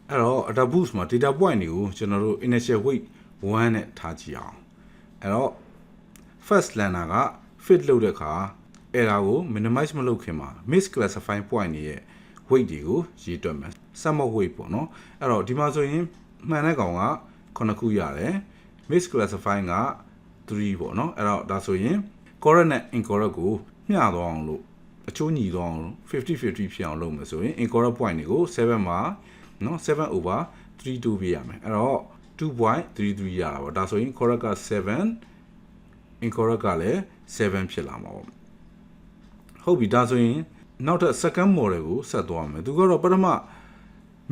အဲ့တော့ data boost မှာ data point တွေကိုကျွန်တော်တို့ initial weight 1နဲ့ထားကြည့်အောင်အဲ့တော့ first learner က fit လုပ်တဲ့အခါအဲ့ဒါကို minimize မလုပ်ခင်မှာ misclassify point တွေရဲ့ weight တွေကိုရေးတွက်မယ် sum of weight ပေါ့နော်အဲ့တော့ဒီမှာဆိုရင်မှန်တဲ့ကောင်က9ခုရတယ် misclassify က3ပေါ့နော်အဲ့တော့ဒါဆိုရင် correct နဲ့ incorrect ကိုမျှသွားအောင်လို့အချိုးညီသွားအောင်လို့50-50ဖြစ်အောင်လုပ်မယ်ဆိုရင် incorrect point တွေကို7မှာနော်7 over 3 2ပြရမယ်အဲ့တော့ 2.33 ရတာပေါ့ဒါဆိုရင် correct က7 incorrect ကလည်း7ဖြစ်လာမှာပေါ့ဟုတ်ပြီဒါဆိုရင်နောက်ထပ် second model ကိုဆက်သွားမယ်သူကတော့ပထမ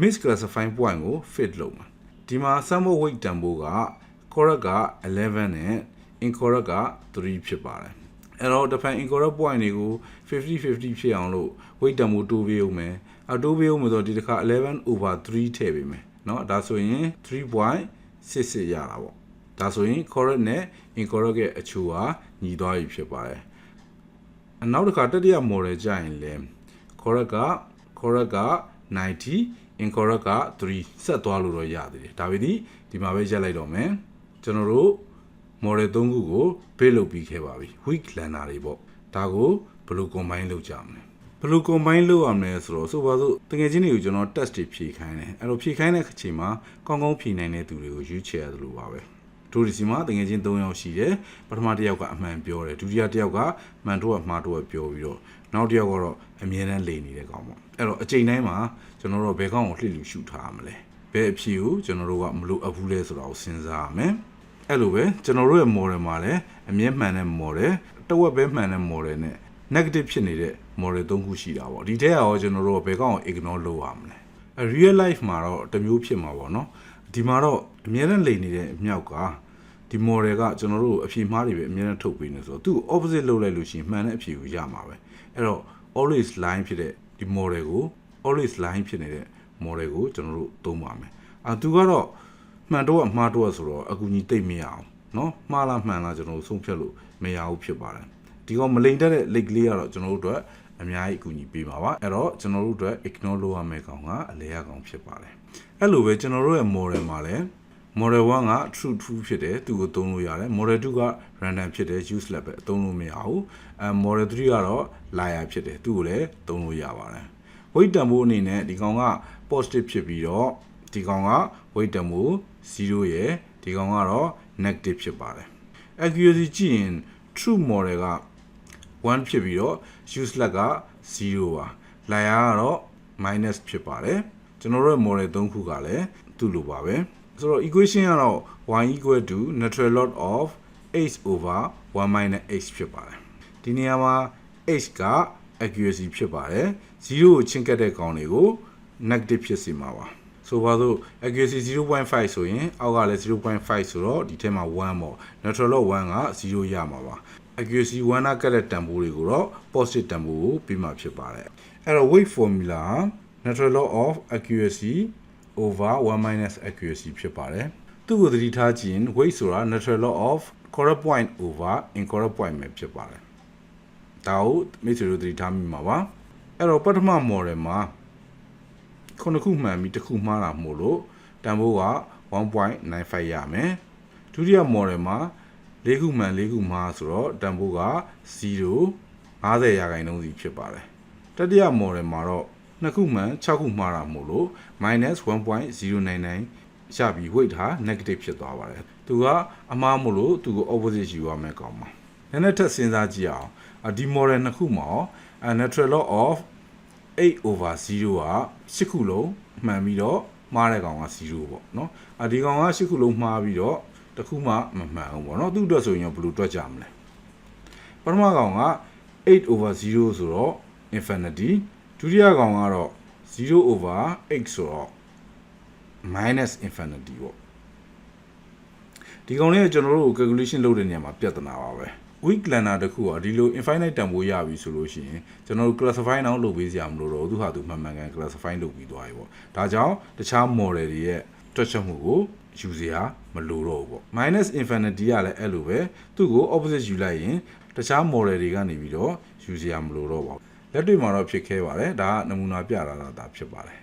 misclassify point ကို fit လုပ်မှာဒီမှာ sum of weight တန်ဖိုးက correct က11နဲ့ incorrect က3ဖြစ်ပါတယ်အဲ့တော့တစ်ဖက် incorrect point တွေကို50-50ဖြစ်အောင်လို့ weight တန်ဖိုးတိုးပေးအောင်မယ်တိုးပေးအောင်ဆိုတော့ဒီတစ်ခါ11 over 3ထည့်ပေးမယ်เนาะဒါဆိုရင် 3.66 ရတာပေါ့ဒါဆိုရင် correct နဲ့ incorrect ရဲ့အချိုးဟာညီသွားပြီဖြစ်ပါတယ်နောက်တစ်ခါတတိယ model ကြရင်လဲ correct က90 incorrect က3ဆက်သွားလို့တော့ရသေးတယ်ဒါပေမဲ့ဒီမှာပဲရက်လိုက်တော့မယ်ကျွန်တော်တို့ model 3ခုကို build လုပ်ပြီးခဲ့ပါပြီ weak learner တွေပေါ့ဒါကိုဘယ်လို combine လုပ်ကြမလဲဘယ်လို combine လုပ်ရမလဲဆိုတော့ဆိုပါစို့တကယ်ချင်းတွေကိုကျွန်တော် test တွေဖြည့်ခိုင်းတယ်အဲ့တော့ဖြည့်ခိုင်းတဲ့အချိန်မှာကောင်းကောင်းဖြည့်နိုင်တဲ့သူတွေကိုရွေးချယ်ရသလိုပါပဲတို့ဒီစီမှာတကယ်ချင်း3ယောက်ရှိတယ်ပထမတစ်ယောက်ကအမှန်ပြောတယ်ဒုတိယတစ်ယောက်ကမှန်တော့မှားတော့ပြောပြီးတော့နောက်တစ်ယောက်ကတော့အမြဲတမ်းလိန်နေတဲ့ကောင်ပေါ့အဲ့တော့အချိန်တိုင်းမှာကျွန်တော်တို့ဘယ်ကောင်ကိုလှစ်လူရှုထားရမလဲဘယ်အဖြေကိုကျွန်တော်တို့ကမလို့အဘူးလဲဆိုတာကိုစဉ်းစားရမယ်အဲ့လိုပဲကျွန်တော်တို့ရဲ့ model မှာလည်းအမြဲမှန်တဲ့ model တဝက်ပဲမှန်တဲ့ model နဲ့ negative ဖြစ်နေတဲ့ model 3ခုရှိတာပေါ့ဒီထဲကရောကျွန်တော်တို့ဘယ်ကောင်ကို ignore လုပ်ရမလဲ real life မှာတော့တမျိုးဖြစ်မှာပေါ့နော်ဒီမှာတော့အမြဲတမ်းလိန်နေတဲ့အမြောက်ကဒီ model ကကျွန်တော်တို့အဖြေမှားတွေပဲအများနဲ့ထုတ်ပေးနေဆိုတော့သူ့ opposite လုပ်လိုက်လို့ရှိရင်မှန်တဲ့အဖြေကိုရမှာပဲအဲ့တော့ always line ဖြစ်တဲ့ဒီ model ကို always line ဖြစ်နေတဲ့ model ကိုကျွန်တော်တို့သုံးပါမယ်သူကတော့မှန်တော့မှားတော့ဆိုတော့အကူကြီးတိတ်မရအောင်เนาะမှားလားမှန်လားကျွန်တော်တို့ဆုံးဖြတ်လို့မရဘူးဖြစ်ပါတယ်ဒီကောင်မလိန်တတ်တဲ့ link လေးကတော့ကျွန်တော်တို့အတွက်အများကြီးအကူကြီးပေးပါပါအဲ့တော့ကျွန်တော်တို့အတွက် ignore လုပ်ရမယ့်ကောင်ကအလဲရကောင်ဖြစ်ပါတယ်အဲ့လိုပဲကျွန်တော်တို့ရဲ့ model မှာလည်း model 1က true ဖြစ်တယ်သူကိုသုံးလို့ရတယ် model 2က random ဖြစ်တယ် useless ပဲသုံးလို့မရဘူးmodel 3ကတော့ liar ဖြစ်တယ်သူကိုလည်းသုံးလို့ရပါတယ် weight တန်ဖိုးအနေနဲ့ဒီကောင်က positive ဖြစ်ပြီးတော့ဒီကောင်က weight တန်ဖိုး0ရယ်ဒီကောင်ကတော့ negative ဖြစ်ပါတယ် accuracy ကြည့်ရင် true model က1ဖြစ်ပြီးတော့ useless က0ပါ liar ကတော့ minus ဖြစ်ပါတယ်ကျွန်တော်တို့ရဲ့ model 3ခုကလည်းသူ့လိုပါပဲဆိုတော့ equation ကတော့ y equal to natural log of h over 1 minus h ဖြစ်ပါတယ်ဒီနေရာမှာ h က accuracy ဖြစ်ပါတယ်0ကိုချင်းကပ်တဲ့ကောင်တွေကို negative ဖြစ်စေမှာပါဆိုပါစို့ accuracy 0.5 ဆိုရင်အောက်ကလည်း 0.5 ဆိုတော့ဒီထဲမှာ1ပေါ့ natural log 1က0ရမှာပါ accuracy 1ကကတဲ့တန်ဖိုးတွေကိုတော့ positive တန်ဖိုးကိုပြီးမှဖြစ်ပါတယ်အဲ့တော့ weight formula natural log of accuracy over 1 minus accuracy ဖြစ်ပါတယ်သူ့ကိုသတိထားကြည့်ရင် weight ဆိုတာ natural log of correct point over incorrect point ပဲဖြစ်ပါတယ်ဒါကိုမိတ်ဆွေတို့သတိထားမိမှာပါအဲ့တော့ပထမ model မှာခုခုမှန်ပြီးတစ်ခုမှားတာမို့လို့တန်ဖိုးက 1.95 ရမယ်ဒုတိယ model မှာ၄ခုမှန်၄ခုမှားဆိုတော့တန်ဖိုးက0 50ရာခိုင်နှုန်းစီဖြစ်ပါတယ်တတိယ model မှာတော့နှစ်ခုမှန်6ခုမှားတာမို့လို့ -1.099 ရပြီး weight ဟာ negative ဖြစ်သွားပါတယ်သူကအမှားမို့လို့သူကို opposite ယူရမယ်ကောင်းပါနည်းနည်းထပ်စဉ်းစားကြည့်အောင်ဒီ model နှစ်ခုမှာ natural log of 8 over 0က8ခုလုံးမှန်ပြီးတော့မှားတဲ့ကောင်က0ပေါ့နော်ဒီကောင်က8ခုလုံးမှားပြီးတော့တစ်ခုမှမမှန်ဘူးပေါ့နော်သူ့အတွက်ဆိုရင်ဘယ်လိုတွက်ကြမလဲပထမကောင်က8 over 0ဆိုတော့ infinity ဒုတိယကောင်ကတော့0 over 8ဆိုတော့ minus infinity ပေါ့ဒီကောင်လေးကကျွန်တော်တို့ calculation လုပ်တဲ့နေရာမှာပြဿနာပါပဲ weak learner တခုကဒီလို infinite တန်ဖိုးရပြီဆိုလို့ရှိရင်ကျွန်တော်တို့ classify အောင်လုပ်ပေးစရာမလိုတော့သူဟာသူမှန်မှန်ကန် classify လုပ်ပြီးသွားပြီပေါ့ဒါကြောင့်တခြား model တွေရဲ့တွက်ချက်မှုကိုယူစရာမလိုတော့ဘူးပေါ့ minus infinity ကလည်းအဲ့လိုပဲသူ့ကို opposite ယူလိုက်ရင်တခြား model တွေကနေပြီးတော့ယူစရာမလိုတော့ပါဘူးလက်တွေ့မှာတော့ဖြစ်ခဲ့ပါတယ်ဒါကနမူနာပြတာသာဖြစ်ပါတယ်